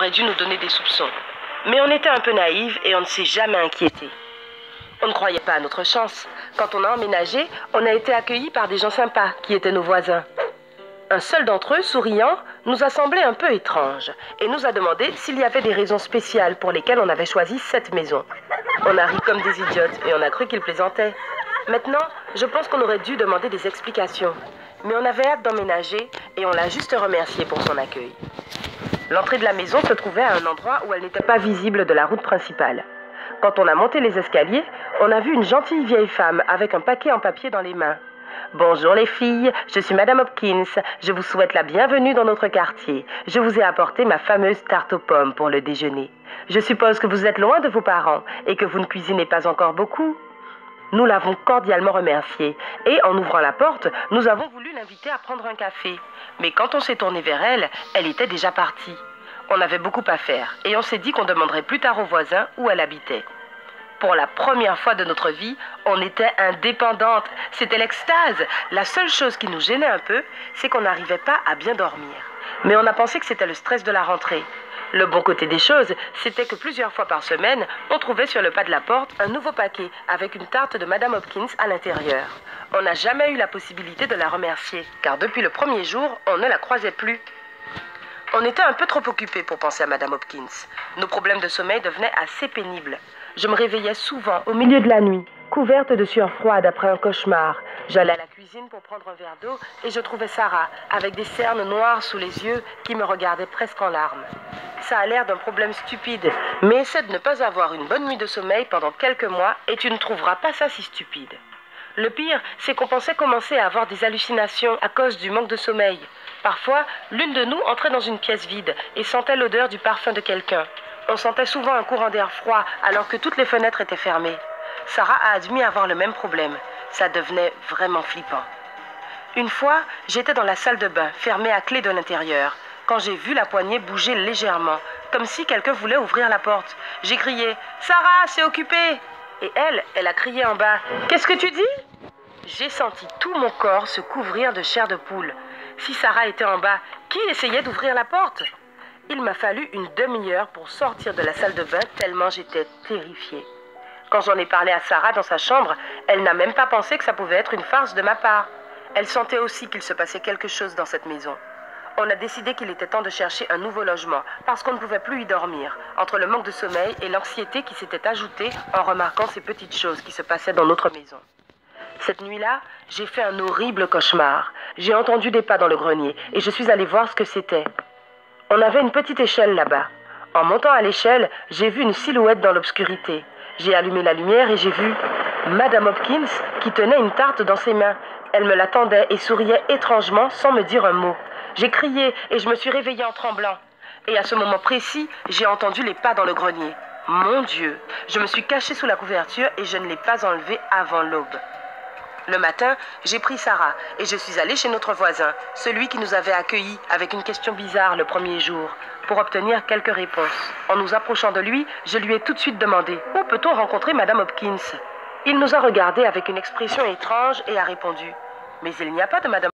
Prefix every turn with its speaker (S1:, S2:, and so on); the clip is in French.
S1: aurait dû nous donner des soupçons. Mais on était un peu naïfs et on ne s'est jamais inquiété. On ne croyait pas à notre chance. Quand on a emménagé, on a été accueillis par des gens sympas qui étaient nos voisins. Un seul d'entre eux, souriant, nous a semblé un peu étrange et nous a demandé s'il y avait des raisons spéciales pour lesquelles on avait choisi cette maison. On a ri comme des idiotes et on a cru qu'il plaisantait. Maintenant, je pense qu'on aurait dû demander des explications. Mais on avait hâte d'emménager et on l'a juste remercié pour son accueil. L'entrée de la maison se trouvait à un endroit où elle n'était pas visible de la route principale. Quand on a monté les escaliers, on a vu une gentille vieille femme avec un paquet en papier dans les mains. « Bonjour les filles, je suis Madame Hopkins. Je vous souhaite la bienvenue dans notre quartier. Je vous ai apporté ma fameuse tarte aux pommes pour le déjeuner. Je suppose que vous êtes loin de vos parents et que vous ne cuisinez pas encore beaucoup. » Nous l'avons cordialement remerciée et, en ouvrant la porte, nous avons voulu l'inviter à prendre un café. Mais quand on s'est tourné vers elle, elle était déjà partie. On avait beaucoup à faire et on s'est dit qu'on demanderait plus tard aux voisins où elle habitait. Pour la première fois de notre vie, on était indépendantes. C'était l'extase. La seule chose qui nous gênait un peu, c'est qu'on n'arrivait pas à bien dormir. Mais on a pensé que c'était le stress de la rentrée. Le bon côté des choses, c'était que plusieurs fois par semaine, on trouvait sur le pas de la porte un nouveau paquet avec une tarte de Madame Hopkins à l'intérieur. On n'a jamais eu la possibilité de la remercier, car depuis le premier jour, on ne la croisait plus. On était un peu trop occupés pour penser à Madame Hopkins. Nos problèmes de sommeil devenaient assez pénibles. Je me réveillais souvent au milieu de la nuit, couverte de sueur froide après un cauchemar. J'allais à la cuisine pour prendre un verre d'eau et je trouvais Sarah, avec des cernes noires sous les yeux, qui me regardait presque en larmes. Ça a l'air d'un problème stupide, mais essaie de ne pas avoir une bonne nuit de sommeil pendant quelques mois et tu ne trouveras pas ça si stupide. Le pire, c'est qu'on pensait commencer à avoir des hallucinations à cause du manque de sommeil. Parfois, l'une de nous entrait dans une pièce vide et sentait l'odeur du parfum de quelqu'un. On sentait souvent un courant d'air froid alors que toutes les fenêtres étaient fermées. Sarah a admis avoir le même problème. Ça devenait vraiment flippant. Une fois, j'étais dans la salle de bain, fermée à clé de l'intérieur, quand j'ai vu la poignée bouger légèrement, comme si quelqu'un voulait ouvrir la porte. J'ai crié « Sarah, c'est occupé !» Et elle a crié en bas « Qu'est-ce que tu dis ?» J'ai senti tout mon corps se couvrir de chair de poule. Si Sarah était en bas, qui essayait d'ouvrir la porte? Il m'a fallu une demi-heure pour sortir de la salle de bain tellement j'étais terrifiée. Quand j'en ai parlé à Sarah dans sa chambre, elle n'a même pas pensé que ça pouvait être une farce de ma part. Elle sentait aussi qu'il se passait quelque chose dans cette maison. On a décidé qu'il était temps de chercher un nouveau logement parce qu'on ne pouvait plus y dormir, entre le manque de sommeil et l'anxiété qui s'était ajoutée en remarquant ces petites choses qui se passaient dans notre maison. Cette nuit-là, j'ai fait un horrible cauchemar. J'ai entendu des pas dans le grenier et je suis allée voir ce que c'était. On avait une petite échelle là-bas. En montant à l'échelle, j'ai vu une silhouette dans l'obscurité. J'ai allumé la lumière et j'ai vu Madame Hopkins qui tenait une tarte dans ses mains. Elle me la tendait et souriait étrangement sans me dire un mot. J'ai crié et je me suis réveillée en tremblant. Et à ce moment précis, j'ai entendu les pas dans le grenier. Mon Dieu! Je me suis cachée sous la couverture et je ne l'ai pas enlevée avant l'aube. Le matin, j'ai pris Sarah et je suis allée chez notre voisin, celui qui nous avait accueillis avec une question bizarre le premier jour, pour obtenir quelques réponses. En nous approchant de lui, je lui ai tout de suite demandé « Où peut-on rencontrer Madame Hopkins ?» Il nous a regardés avec une expression étrange et a répondu « Mais il n'y a pas de Madame